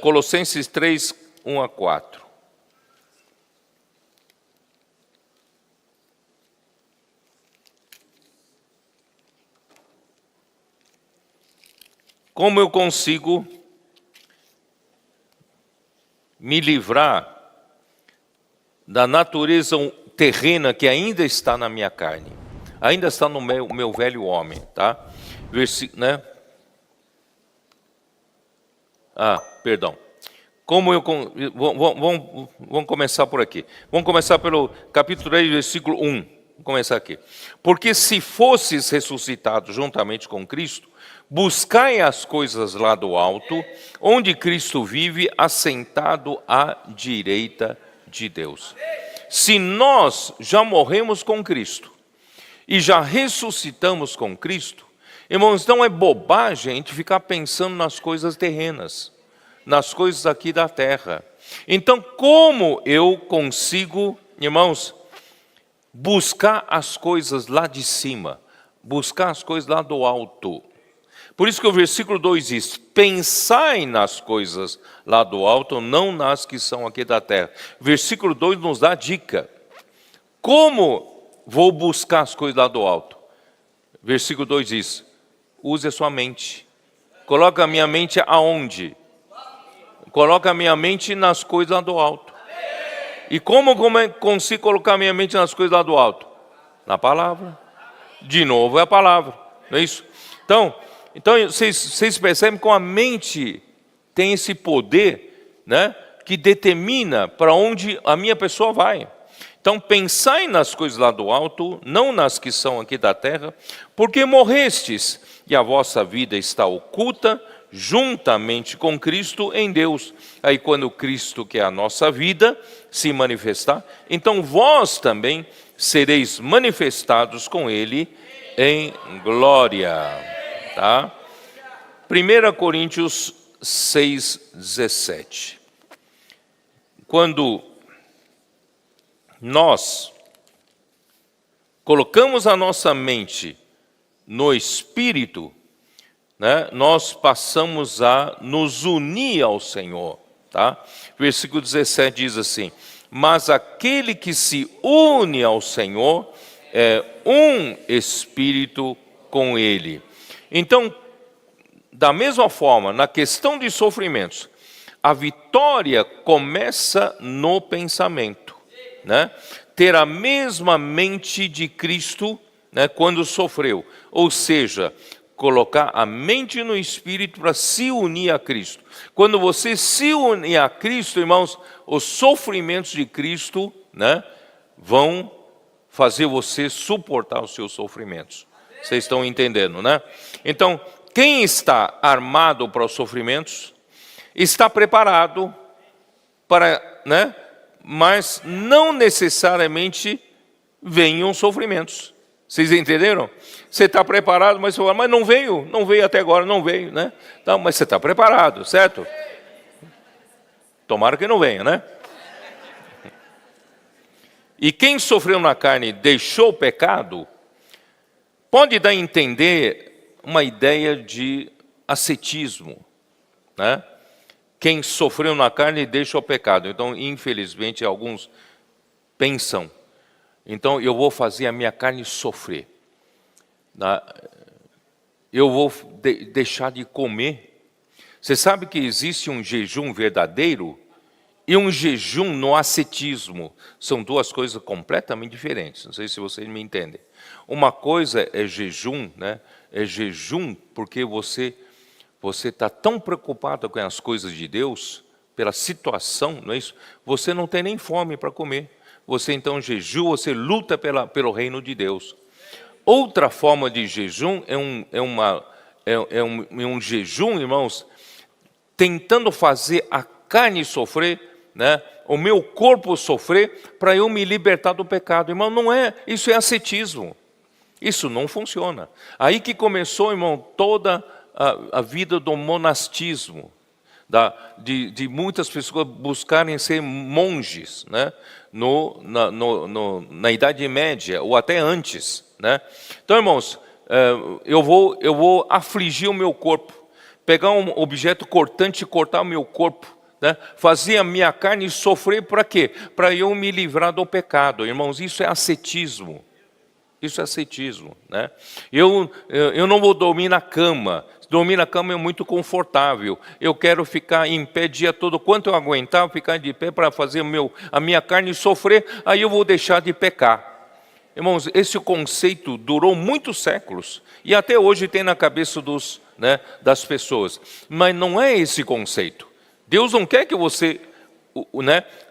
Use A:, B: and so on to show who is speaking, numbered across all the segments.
A: Colossenses 3, 1 a 4. Como eu consigo me livrar da natureza terrena que ainda está na minha carne, ainda está no meu velho homem, tá? Né? Perdão. Vamos começar por aqui. Vamos começar pelo capítulo 3, versículo 1. Vamos começar aqui. Porque se fosses ressuscitados juntamente com Cristo, buscai as coisas lá do alto, onde Cristo vive, assentado à direita de Deus. Se nós já morremos com Cristo e já ressuscitamos com Cristo, irmãos, não é bobagem a gente ficar pensando nas coisas terrenas, nas coisas aqui da terra. Então, como eu consigo, irmãos, buscar as coisas lá de cima, buscar as coisas lá do alto? Por isso que o versículo 2 diz: pensai nas coisas lá do alto, não nas que são aqui da terra. Versículo 2 nos dá a dica. Como vou buscar as coisas lá do alto? Versículo 2 diz: use a sua mente. Coloca a minha mente aonde? Coloca a minha mente nas coisas lá do alto. E como consigo colocar a minha mente nas coisas lá do alto? Na palavra. De novo é a palavra, não é isso? Então vocês percebem que a mente tem esse poder, né, que determina para onde a minha pessoa vai. Então, pensai nas coisas lá do alto, não nas que são aqui da terra, porque morrestes, e a vossa vida está oculta juntamente com Cristo em Deus. Aí quando Cristo, que é a nossa vida, se manifestar, então vós também sereis manifestados com Ele em glória. Tá? 1 Coríntios 6, 17. Quando nós colocamos a nossa mente no Espírito, né, nós passamos a nos unir ao Senhor. Tá? Versículo 17 diz assim: mas aquele que se une ao Senhor é um Espírito com Ele. Então, da mesma forma, na questão de sofrimentos, a vitória começa no pensamento, né? Ter a mesma mente de Cristo, né, quando sofreu, ou seja, colocar a mente no Espírito para se unir a Cristo. Quando você se une a Cristo, irmãos, os sofrimentos de Cristo, né, vão fazer você suportar os seus sofrimentos. Vocês estão entendendo, né? Então, quem está armado para os sofrimentos, está preparado para, né? Mas não necessariamente venham sofrimentos. Vocês entenderam? Você está preparado, mas não veio até agora, não veio, né? Então, mas você está preparado, certo? Tomara que não venha, né? E quem sofreu na carne e deixou o pecado, pode dar a entender uma ideia de ascetismo, né? Quem sofreu na carne deixa o pecado. Então, infelizmente, alguns pensam: então eu vou fazer a minha carne sofrer, eu vou deixar de comer. Você sabe que existe um jejum verdadeiro e um jejum no ascetismo. São duas coisas completamente diferentes. Não sei se vocês me entendem. Uma coisa é jejum, né? É jejum porque você está tão preocupado com as coisas de Deus, pela situação, não é isso? Você não tem nem fome para comer. Você então jejua, você luta pelo reino de Deus. Outra forma de jejum é um jejum, irmãos, tentando fazer a carne sofrer, né? O meu corpo sofrer para eu me libertar do pecado. Irmão, não é, isso é ascetismo. Isso não funciona. Aí que começou, irmão, toda a vida do monastismo, de muitas pessoas buscarem ser monges, né? Na Idade Média, ou até antes, né? Então, irmãos, eu vou afligir o meu corpo, pegar um objeto cortante e cortar o meu corpo, né? Fazer a minha carne sofrer para quê? Para eu me livrar do pecado. Irmãos, isso é ascetismo. Isso é ascetismo, né? Eu não vou dormir na cama. Dormir na cama é muito confortável. Eu quero ficar em pé o dia todo. Quanto eu aguentar, ficar de pé para fazer a minha carne sofrer, aí eu vou deixar de pecar. Irmãos, esse conceito durou muitos séculos. E até hoje tem na cabeça das pessoas. Mas não é esse conceito. Deus não quer que você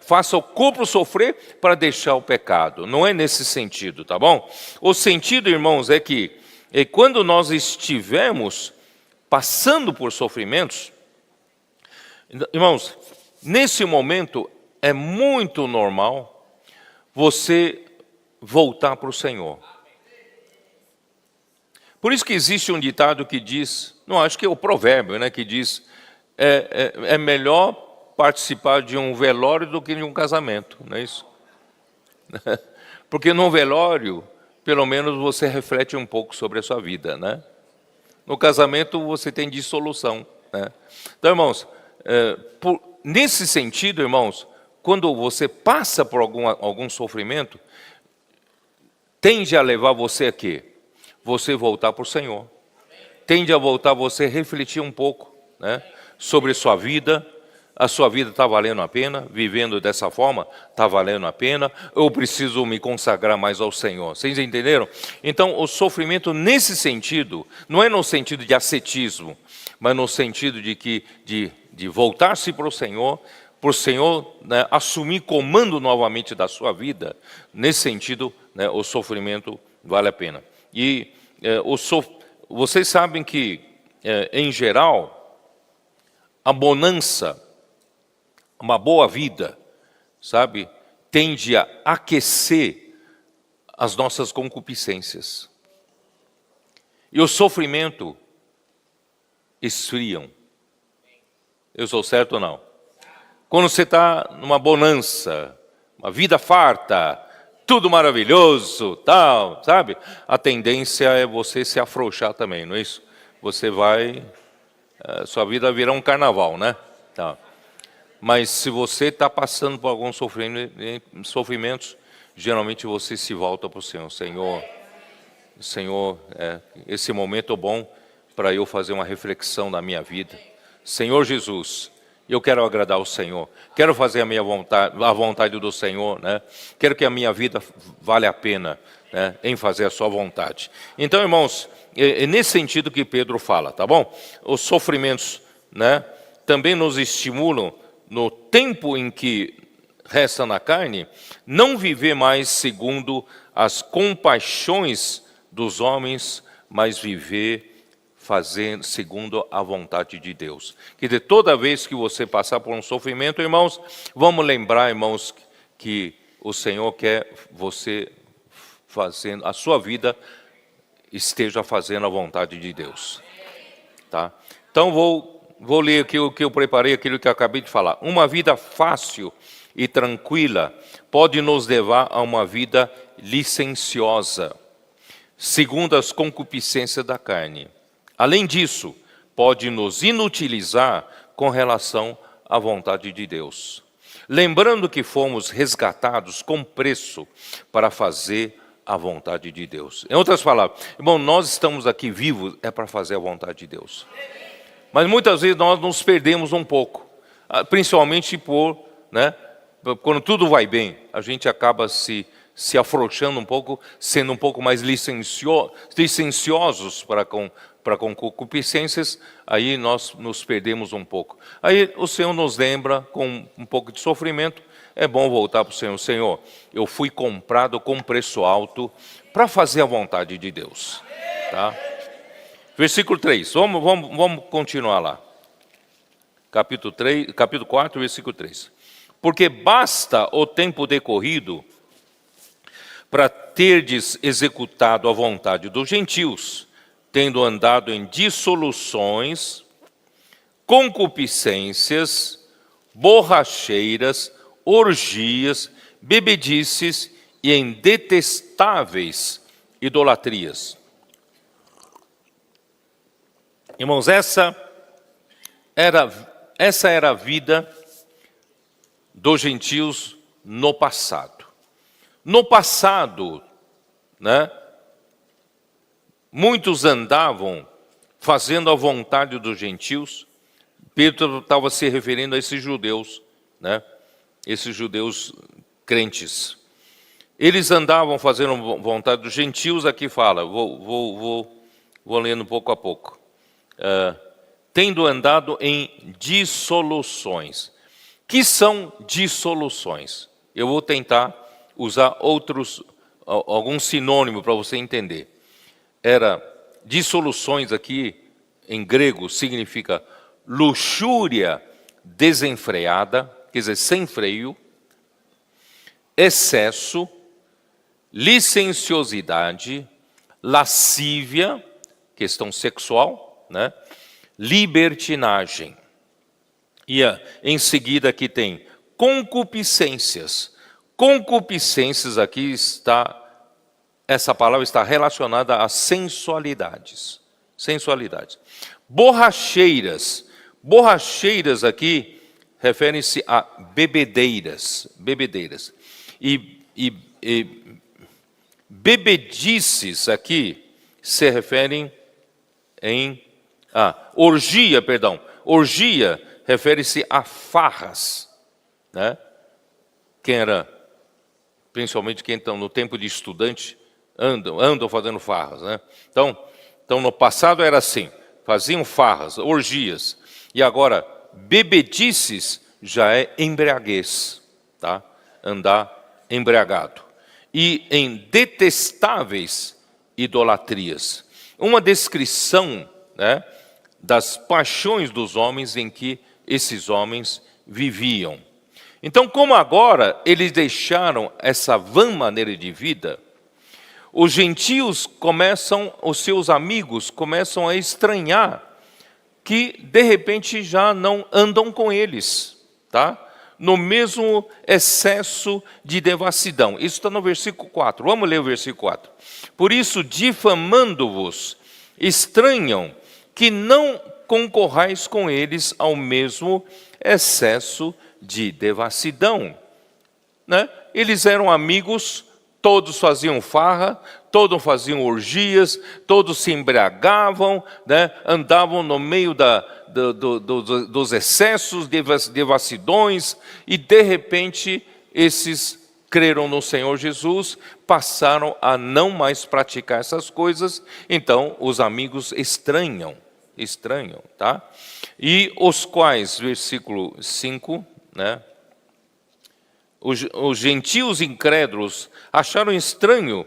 A: faça o corpo sofrer para deixar o pecado. Não é nesse sentido, tá bom? O sentido, irmãos, é que quando nós estivermos passando por sofrimentos, irmãos, nesse momento é muito normal você voltar para o Senhor. Por isso que existe um ditado que diz, não, acho que é o provérbio, né, que diz, é melhor participar de um velório do que de um casamento, não é isso? Porque no velório, pelo menos você reflete um pouco sobre a sua vida, né? No casamento você tem dissolução, né? Então, irmãos, nesse sentido, irmãos, quando você passa por algum sofrimento, tende a levar você a quê? Você voltar para o Senhor. Tende a voltar você refletir um pouco, né, sobre sua vida. A sua vida está valendo a pena? Vivendo dessa forma, está valendo a pena? Eu preciso me consagrar mais ao Senhor. Vocês entenderam? Então, o sofrimento nesse sentido, não é no sentido de ascetismo, mas no sentido de voltar-se para o Senhor, né, assumir comando novamente da sua vida. Nesse sentido, né, o sofrimento vale a pena. E vocês sabem que, em geral, a bonança, uma boa vida, sabe, tende a aquecer as nossas concupiscências. E o sofrimento esfriam. Eu sou certo ou não? Quando você está numa bonança, uma vida farta, tudo maravilhoso, tal, sabe? A tendência é você se afrouxar também, não é isso? Você sua vida virar um carnaval, né? Tá. Mas se você está passando por alguns sofrimentos, geralmente você se volta para o Senhor. Senhor, esse momento é bom para eu fazer uma reflexão na minha vida. Senhor Jesus, eu quero agradar o Senhor. Quero fazer a vontade do Senhor, né? Quero que a minha vida vale a pena, né, em fazer a sua vontade. Então, irmãos, é nesse sentido que Pedro fala, tá bom? Os sofrimentos, né, também nos estimulam, no tempo em que resta na carne, não viver mais segundo as compaixões dos homens, mas viver fazendo segundo a vontade de Deus. Quer dizer, toda vez que você passar por um sofrimento, irmãos, vamos lembrar, irmãos, que o Senhor quer você fazendo, a sua vida esteja fazendo a vontade de Deus. Tá? Então vou ler aqui o que eu preparei, aquilo que eu acabei de falar. Uma vida fácil e tranquila pode nos levar a uma vida licenciosa, segundo as concupiscências da carne. Além disso, pode nos inutilizar com relação à vontade de Deus. Lembrando que fomos resgatados com preço para fazer a vontade de Deus. Em outras palavras, irmão, nós estamos aqui vivos para fazer a vontade de Deus. Mas muitas vezes nós nos perdemos um pouco, principalmente quando tudo vai bem, a gente acaba se afrouxando um pouco, sendo um pouco mais licenciosos para com concupiscências, aí nós nos perdemos um pouco. Aí o Senhor nos lembra, com um pouco de sofrimento, é bom voltar para o Senhor. Senhor, eu fui comprado com preço alto para fazer a vontade de Deus. Tá? Versículo 3, vamos continuar lá. Capítulo 4, versículo 3. Porque basta o tempo decorrido para terdes executado a vontade dos gentios, tendo andado em dissoluções, concupiscências, borracheiras, orgias, bebedices e em detestáveis idolatrias. Irmãos, essa essa era a vida dos gentios no passado. No passado, né, muitos andavam fazendo a vontade dos gentios. Pedro estava se referindo a esses judeus, né, esses judeus crentes. Eles andavam fazendo a vontade dos gentios, aqui fala, vou lendo pouco a pouco. Tendo andado em dissoluções. Que são dissoluções? Eu vou tentar usar algum sinônimo para você entender. Dissoluções aqui, em grego, significa luxúria desenfreada, quer dizer, sem freio, excesso, licenciosidade, lascívia, questão sexual, né? Libertinagem. E em seguida aqui tem concupiscências. Concupiscências aqui essa palavra está relacionada a sensualidades. Sensualidades. Borracheiras. Borracheiras aqui referem-se a bebedeiras. Bebedeiras. E bebedices aqui se referem orgia, perdão. Orgia refere-se a farras, né? Principalmente quem está no tempo de estudante, andam fazendo farras, né? Então, no passado era assim, faziam farras, orgias. E agora, bebedices já é embriaguez, tá? Andar embriagado. E em detestáveis idolatrias. Uma descrição, né, das paixões dos homens em que esses homens viviam. Então, como agora eles deixaram essa vã maneira de vida, os gentios os seus amigos começam a estranhar que de repente já não andam com eles, tá? No mesmo excesso de devassidão. Isso está no versículo 4. Vamos ler o versículo 4. Por isso, difamando-vos, estranham que não concorrais com eles ao mesmo excesso de devassidão, né? Eles eram amigos, todos faziam farra, todos faziam orgias, todos se embriagavam, né? Andavam no meio dos excessos, devassidões, e de repente esses creram no Senhor Jesus, passaram a não mais praticar essas coisas, então os amigos estranham, tá? E os quais, versículo 5, né? Os gentios incrédulos acharam estranho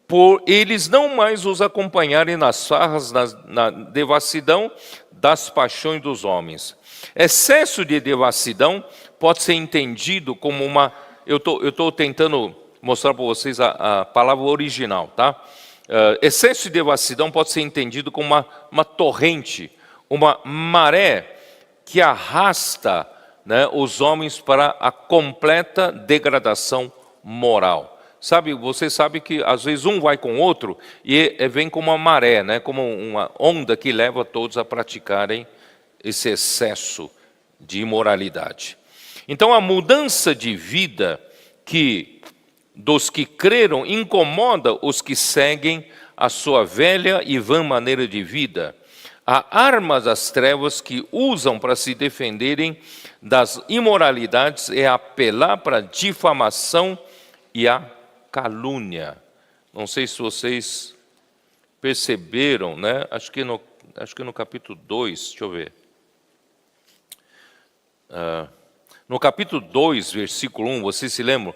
A: por eles não mais os acompanharem nas farras, na devassidão das paixões dos homens. Excesso de devassidão pode ser entendido como eu estou tentando mostrar para vocês a palavra original, tá? Excesso de devassidão pode ser entendido como uma torrente, uma maré que arrasta, né, os homens para a completa degradação moral. Você sabe que às vezes um vai com o outro e vem como uma maré, né, como uma onda que leva todos a praticarem esse excesso de imoralidade. Então a mudança de vida dos que creram incomoda os que seguem a sua velha e vã maneira de vida. Há armas das trevas que usam para se defenderem das imoralidades é apelar para a difamação e a calúnia. Não sei se vocês perceberam, né? Acho que no capítulo 2, deixa eu ver. No capítulo 2, versículo 1, vocês se lembram?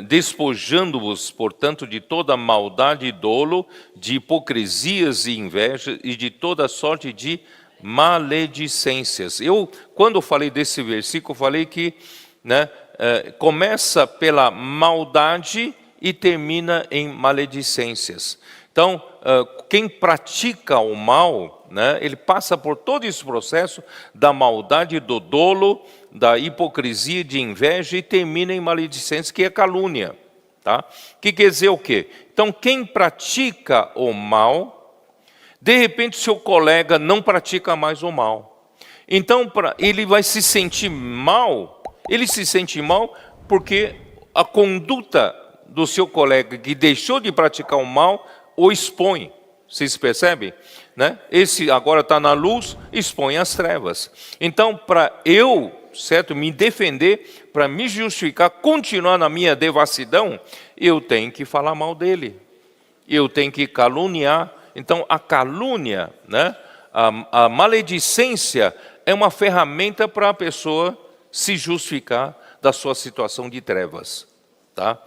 A: Despojando-vos, portanto, de toda maldade e dolo, de hipocrisias e inveja e de toda sorte de maledicências. Quando falei desse versículo, falei que, né, começa pela maldade e termina em maledicências. Então, quem pratica o mal, né, ele passa por todo esse processo da maldade, do dolo, da hipocrisia, de inveja e termina em maledicência, que é calúnia. Tá? Que quer dizer o quê? Então, quem pratica o mal, de repente seu colega não pratica mais o mal. Então, ele vai se sentir mal, ele se sente mal porque a conduta do seu colega que deixou de praticar o mal o expõe. Vocês percebem? Né? Esse agora está na luz, expõe as trevas. Então, para eu, certo, me defender, para me justificar, continuar na minha devassidão, eu tenho que falar mal dele. Eu tenho que caluniar. Então, a calúnia, né, a maledicência é uma ferramenta para a pessoa se justificar da sua situação de trevas. Tá?